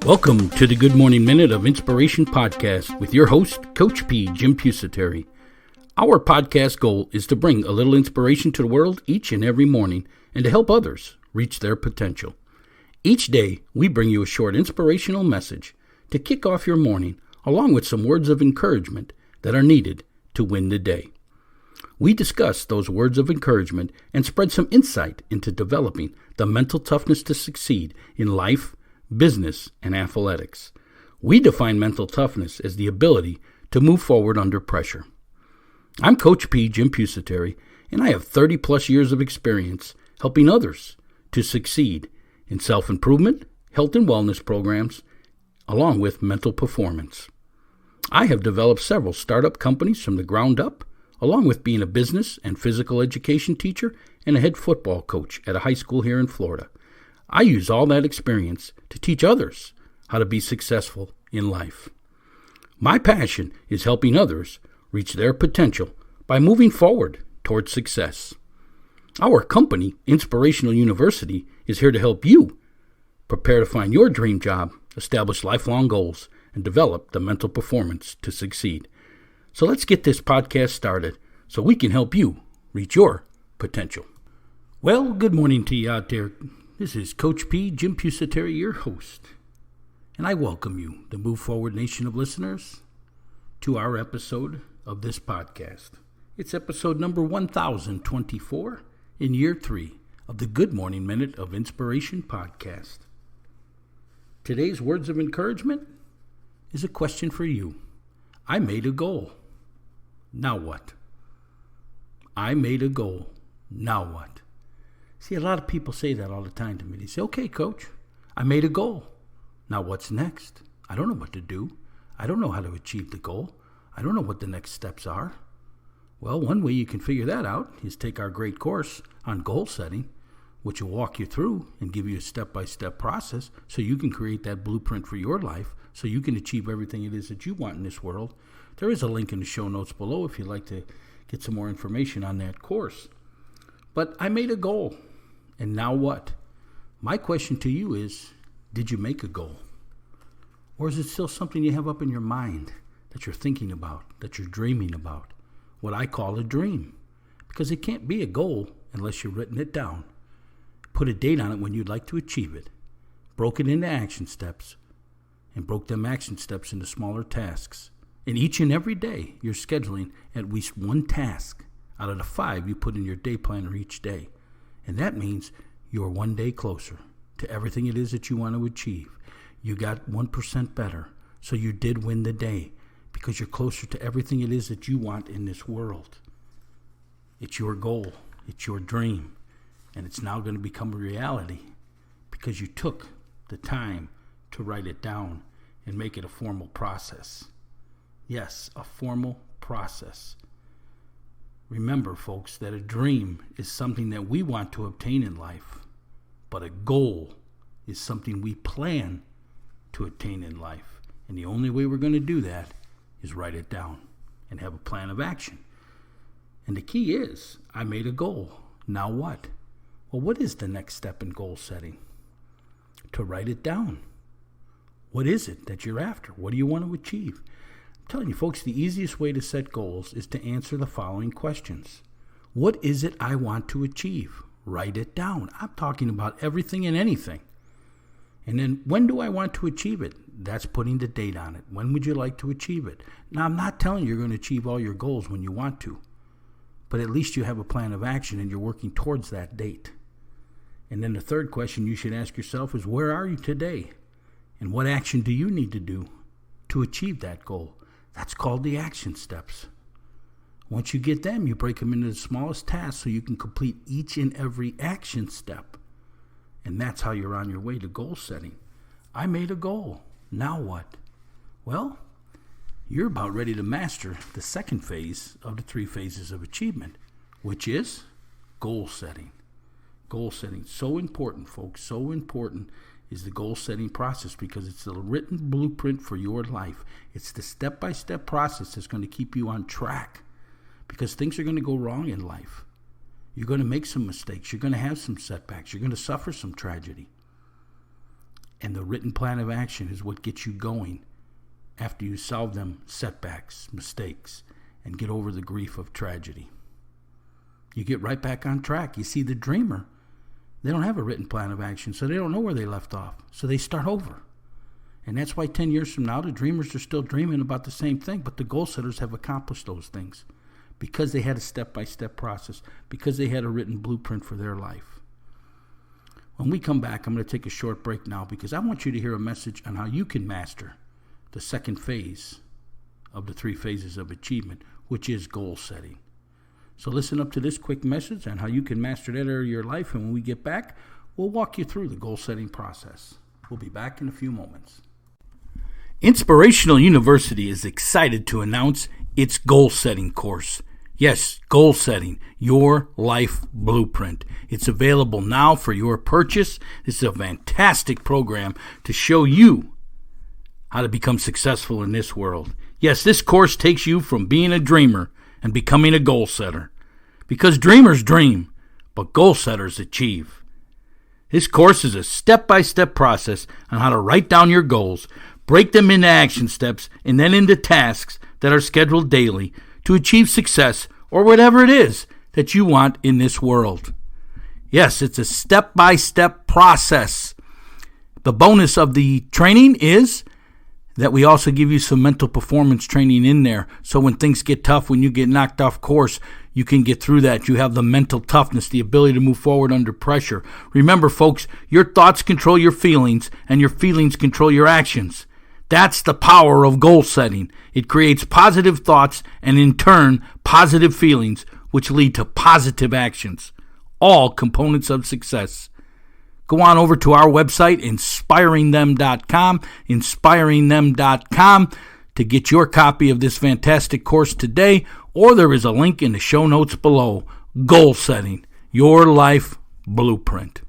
Welcome to the Good Morning Minute of Inspiration podcast with your host, Coach P, Jim Pusateri. Our podcast goal is to bring a little inspiration to the world each and every morning and to help others reach their potential. Each day, we bring you a short inspirational message to kick off your morning along with some words of encouragement that are needed to win the day. We discuss those words of encouragement and spread some insight into developing the mental toughness to succeed in life, business, and athletics. We define mental toughness as the ability to move forward under pressure. I'm Coach P, Jim Pusateri, and I have 30 plus years of experience helping others to succeed in self-improvement, health and wellness programs, along with mental performance. I have developed several startup companies from the ground up, along with being a business and physical education teacher and a head football coach at a high school here in Florida. I use all that experience to teach others how to be successful in life. My passion is helping others reach their potential by moving forward towards success. Our company, Inspirational University, is here to help you prepare to find your dream job, establish lifelong goals, and develop the mental performance to succeed. So let's get this podcast started so we can help you reach your potential. Well, good morning to you out there. This is Coach P, Jim Pusateri, your host, and I welcome you, the Move Forward Nation of listeners, to our episode of this podcast. It's episode number 1024 in year 3 of the Good Morning Minute of Inspiration podcast. Today's words of encouragement is a question for you. I made a goal. Now what? I made a goal. Now what? See, a lot of people say that all the time to me. They say, okay, coach, I made a goal. Now what's next? I don't know what to do. I don't know how to achieve the goal. I don't know what the next steps are. Well, one way you can figure that out is take our great course on goal setting, which will walk you through and give you a step-by-step process so you can create that blueprint for your life, so you can achieve everything it is that you want in this world. There is a link in the show notes below if you'd like to get some more information on that course. But I made a goal. And now what? My question to you is, did you make a goal? Or is it still something you have up in your mind that you're thinking about, that you're dreaming about? What I call a dream. Because it can't be a goal unless you've written it down. Put a date on it when you'd like to achieve it. Broke it into action steps. And broke them action steps into smaller tasks. And each and every day, you're scheduling at least one task out of the 5 you put in your day planner each day. And that means you're one day closer to everything it is that you want to achieve. You got 1% better, so you did win the day because you're closer to everything it is that you want in this world. It's your goal. It's your dream. And it's now going to become a reality because you took the time to write it down and make it a formal process. Yes, a formal process. Remember, folks, that a dream is something that we want to obtain in life, but a goal is something we plan to attain in life. And the only way we're going to do that is write it down and have a plan of action. And the key is, I made a goal. Now what? Well, what is the next step in goal setting? To write it down. What is it that you're after? What do you want to achieve? I'm telling you, folks, the easiest way to set goals is to answer the following questions. What is it I want to achieve? Write it down. I'm talking about everything and anything. And then, when do I want to achieve it? That's putting the date on it. When would you like to achieve it? Now, I'm not telling you you're going to achieve all your goals when you want to, but at least you have a plan of action and you're working towards that date. And then the third question you should ask yourself is, where are you today? And what action do you need to do to achieve that goal? That's called the action steps. Once you get them, you break them into the smallest tasks so you can complete each and every action step. And that's how you're on your way to goal setting. I made a goal. Now what? Well, you're about ready to master the second phase of the 3 phases of achievement, which is goal setting. Goal setting. So important, folks. So important is the goal setting process because it's the written blueprint for your life. It's the step-by-step process that's going to keep you on track because things are going to go wrong in life. You're going to make some mistakes. You're going to have some setbacks. You're going to suffer some tragedy. And the written plan of action is what gets you going after you solve them setbacks, mistakes, and get over the grief of tragedy. You get right back on track. You see, the dreamer, they don't have a written plan of action, so they don't know where they left off. So they start over. And that's why 10 years from now, the dreamers are still dreaming about the same thing, but the goal setters have accomplished those things because they had a step-by-step process, because they had a written blueprint for their life. When we come back, I'm going to take a short break now because I want you to hear a message on how you can master the second phase of the 3 phases of achievement, which is goal setting. So listen up to this quick message on how you can master that area of your life, and when we get back, we'll walk you through the goal setting process. We'll be back in a few moments. Inspirational University is excited to announce its goal setting course. Yes, goal setting, your life blueprint. It's available now for your purchase. This is a fantastic program to show you how to become successful in this world. Yes, this course takes you from being a dreamer and becoming a goal setter. Because dreamers dream, but goal setters achieve. This course is a step-by-step process on how to write down your goals, break them into action steps, and then into tasks that are scheduled daily to achieve success or whatever it is that you want in this world. Yes, it's a step-by-step process. The bonus of the training is that we also give you some mental performance training in there. So when things get tough, when you get knocked off course, you can get through that. You have the mental toughness, the ability to move forward under pressure. Remember, folks, your thoughts control your feelings, and your feelings control your actions. That's the power of goal setting. It creates positive thoughts and, in turn, positive feelings, which lead to positive actions. All components of success. Go on over to our website, inspiringthem.com, inspiringthem.com, to get your copy of this fantastic course today, or there is a link in the show notes below. Goal setting, your life blueprint.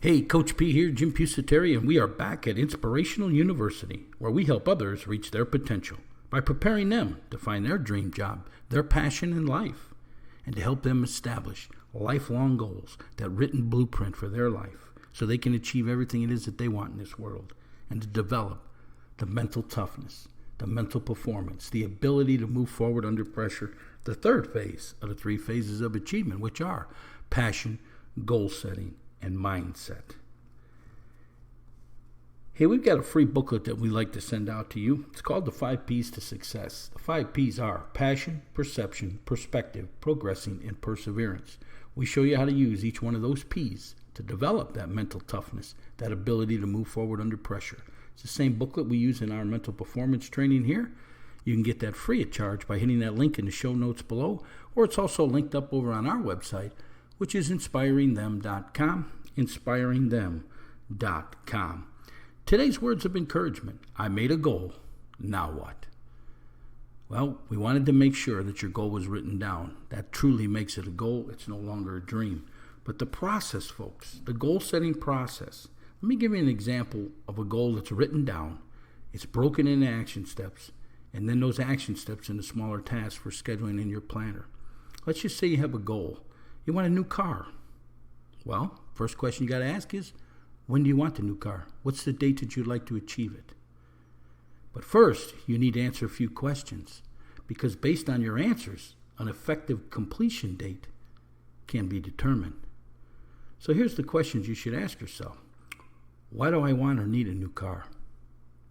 Hey, Coach P here, Jim Pusateri, and we are back at Inspirational University, where we help others reach their potential by preparing them to find their dream job, their passion in life, and to help them establish lifelong goals, that written blueprint for their life, so they can achieve everything it is that they want in this world, and to develop the mental toughness, the mental performance, the ability to move forward under pressure, the third phase of the 3 phases of achievement, which are passion, goal setting, and mindset. Hey, we've got a free booklet that we like to send out to you. It's called the 5 P's to Success. The 5 P's are passion, perception, perspective, progressing, and perseverance. We show you how to use each one of those P's to develop that mental toughness, that ability to move forward under pressure. It's the same booklet we use in our mental performance training here. You can get that free of charge by hitting that link in the show notes below, or it's also linked up over on our website, which is inspiringthem.com, inspiringthem.com. Today's words of encouragement. I made a goal. Now what? Well, we wanted to make sure that your goal was written down. That truly makes it a goal. It's no longer a dream. But the process, folks, the goal-setting process. Let me give you an example of a goal that's written down. It's broken into action steps, and then those action steps into smaller tasks for scheduling in your planner. Let's just say you have a goal. You want a new car. Well, first question you got to ask is, when do you want the new car? What's the date that you'd like to achieve it? But first, you need to answer a few questions, because based on your answers, an effective completion date can be determined. So here's the questions you should ask yourself. Why do I want or need a new car?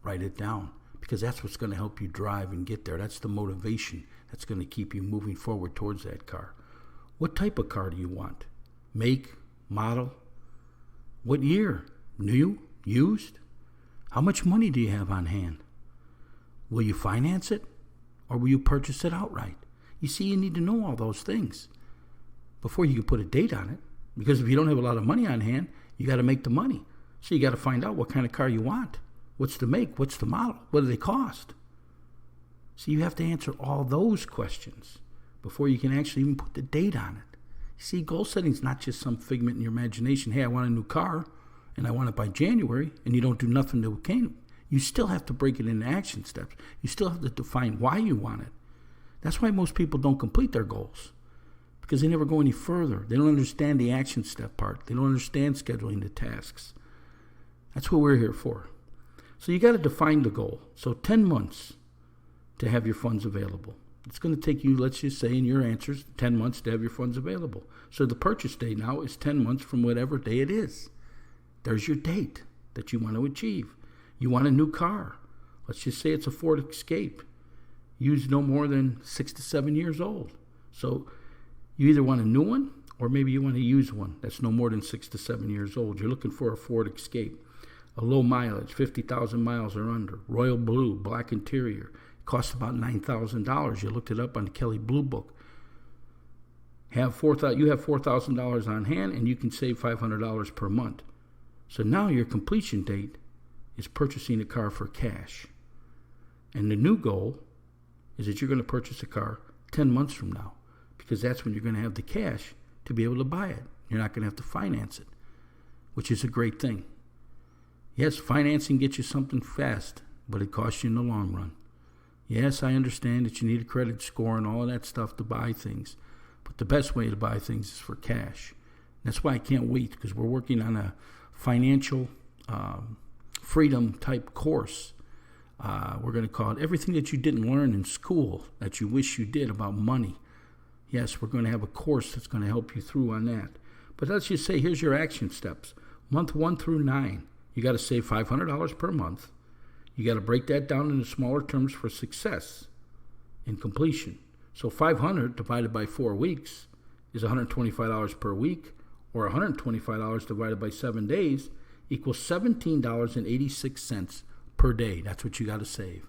Write it down, because that's what's going to help you drive and get there. That's the motivation that's going to keep you moving forward towards that car. What type of car do you want? Make, model? What year? New? Used? How much money do you have on hand? Will you finance it, or will you purchase it outright? You see, you need to know all those things before you can put a date on it, because if you don't have a lot of money on hand, you got to make the money. So you got to find out what kind of car you want. What's the make? What's the model? What do they cost? So you have to answer all those questions before you can actually even put the date on it. You see, goal setting is not just some figment in your imagination. Hey, I want a new car, and I want it by January, and you don't do nothing to obtain it. You still have to break it into action steps. You still have to define why you want it. That's why most people don't complete their goals, because they never go any further. They don't understand the action step part. They don't understand scheduling the tasks. That's what we're here for. So you got to define the goal. So 10 months to have your funds available. It's going to take you, let's just say in your answers, 10 months to have your funds available. So the purchase date now is 10 months from whatever day it is. There's your date that you want to achieve. You want a new car. Let's just say it's a Ford Escape. Used no more than 6 to 7 years old. So you either want a new one or maybe you want to use one that's no more than 6 to 7 years old. You're looking for a Ford Escape. A low mileage, 50,000 miles or under. Royal blue, black interior. Costs about $9,000. You looked it up on the Kelley Blue Book. You have $4,000 on hand and you can save $500 per month. So now your completion date is purchasing a car for cash. And the new goal is that you're going to purchase a car 10 months from now, because that's when you're going to have the cash to be able to buy it. You're not going to have to finance it, which is a great thing. Yes, financing gets you something fast, but it costs you in the long run. Yes, I understand that you need a credit score and all of that stuff to buy things, but the best way to buy things is for cash. That's why I can't wait, because we're working on a financial freedom type course. We're going to call it everything that you didn't learn in school that you wish you did about money. Yes, we're going to have a course that's going to help you through on that. But let's just say, here's your action steps. Month 1 through 9, you got to save $500 per month. You got to break that down into smaller terms for success in completion. So 500 divided by 4 weeks is $125 per week, or $125 divided by 7 days equals $17.86 per day. That's what you got to save.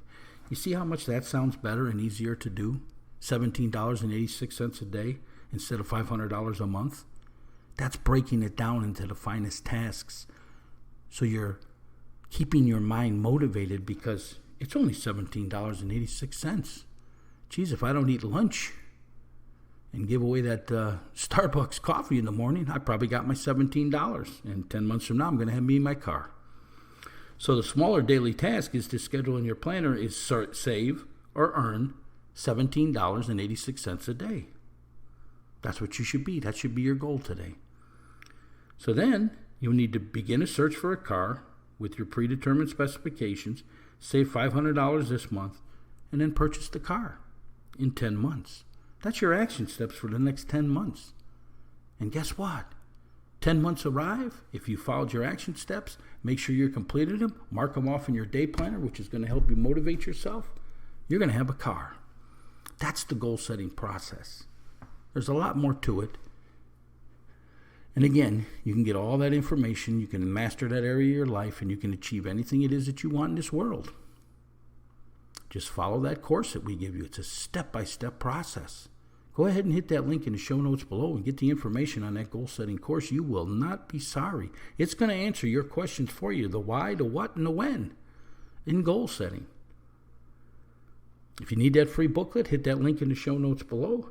You see how much that sounds better and easier to do? $17.86 a day instead of $500 a month. That's breaking it down into the finest tasks. So you're keeping your mind motivated because it's only $17.86. Geez, if I don't eat lunch and give away that Starbucks coffee in the morning, I probably got my $17. And 10 months from now, I'm going to have me in my car. So the smaller daily task is to schedule in your planner is save or earn $17.86 a day. That's what you should be. That should be your goal today. So then you'll need to begin a search for a car with your predetermined specifications, save $500 this month, and then purchase the car in 10 months. That's your action steps for the next 10 months. And guess what? 10 months arrive. If you followed your action steps, make sure you completed them, mark them off in your day planner, which is going to help you motivate yourself. You're going to have a car. That's the goal setting process. There's a lot more to it. And again, you can get all that information, you can master that area of your life, and you can achieve anything it is that you want in this world. Just follow that course that we give you. It's a step-by-step process. Go ahead and hit that link in the show notes below and get the information on that goal-setting course. You will not be sorry. It's going to answer your questions for you, the why, the what, and the when in goal setting. If you need that free booklet, hit that link in the show notes below.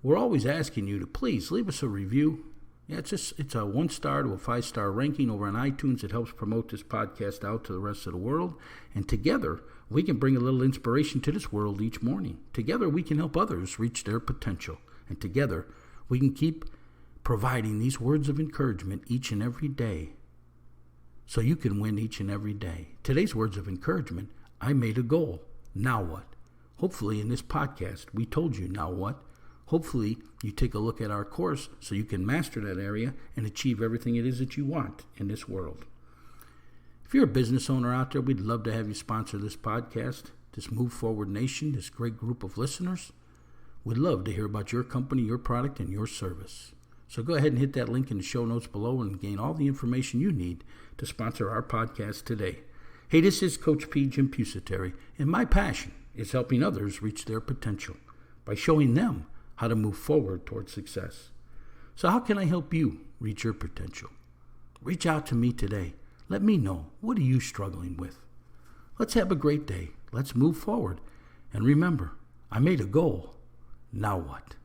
We're always asking you to please leave us a review. Yeah, it's a 1-star to a 5-star ranking over on iTunes. It helps promote this podcast out to the rest of the world. And together, we can bring a little inspiration to this world each morning. Together, we can help others reach their potential. And together, we can keep providing these words of encouragement each and every day so you can win each and every day. Today's words of encouragement: I made a goal. Now what? Hopefully, in this podcast, we told you now what. Hopefully, you take a look at our course so you can master that area and achieve everything it is that you want in this world. If you're a business owner out there, we'd love to have you sponsor this podcast, this Move Forward Nation, this great group of listeners. We'd love to hear about your company, your product, and your service. So go ahead and hit that link in the show notes below and gain all the information you need to sponsor our podcast today. Hey, this is Coach P. Jim Pusateri, and my passion is helping others reach their potential by showing them how to move forward towards success. So how can I help you reach your potential? Reach out to me today. Let me know, what are you struggling with? Let's have a great day. Let's move forward. And remember, I made a goal. Now what?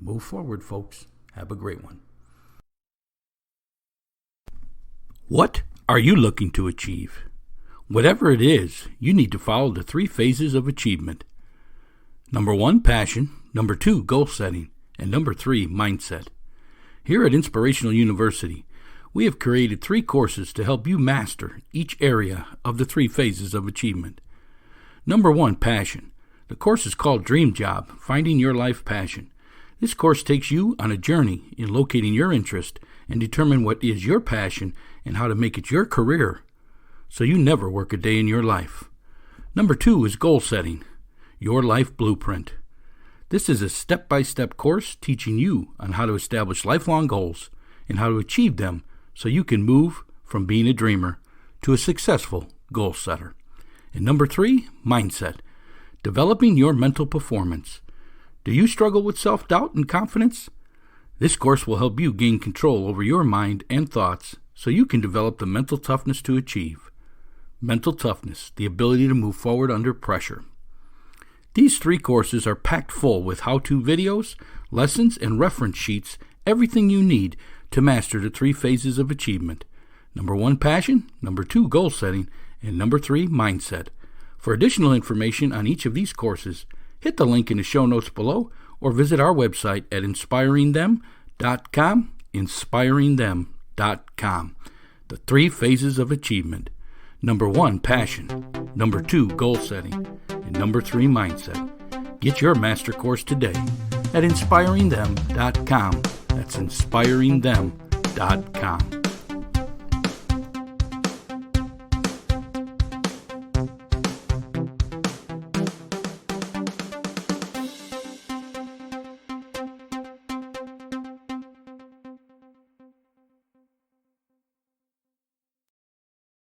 Move forward, folks. Have a great one. What are you looking to achieve? Whatever it is, you need to follow the 3 phases of achievement. Number 1, passion. Number 2, goal setting. And number 3, mindset. Here at Inspirational University, we have created 3 courses to help you master each area of the 3 phases of achievement. Number 1, passion. The course is called Dream Job, Finding Your Life Passion. This course takes you on a journey in locating your interest and determine what is your passion and how to make it your career so you never work a day in your life. Number 2 is Goal Setting, Your Life Blueprint. This is a step-by-step course teaching you on how to establish lifelong goals and how to achieve them so you can move from being a dreamer to a successful goal setter. And number 3, Mindset, Developing Your Mental Performance. Do you struggle with self-doubt and confidence? This course will help you gain control over your mind and thoughts so you can develop the mental toughness to achieve. Mental toughness, the ability to move forward under pressure. These 3 courses are packed full with how-to videos, lessons, and reference sheets, everything you need to master the 3 phases of achievement. Number 1, passion. Number 2, goal setting. And number 3, mindset. For additional information on each of these courses, hit the link in the show notes below or visit our website at inspiringthem.com, inspiringthem.com. The 3 phases of achievement. Number 1, passion. Number 2, goal setting. And number 3, mindset. Get your master course today at inspiringthem.com. That's inspiringthem.com.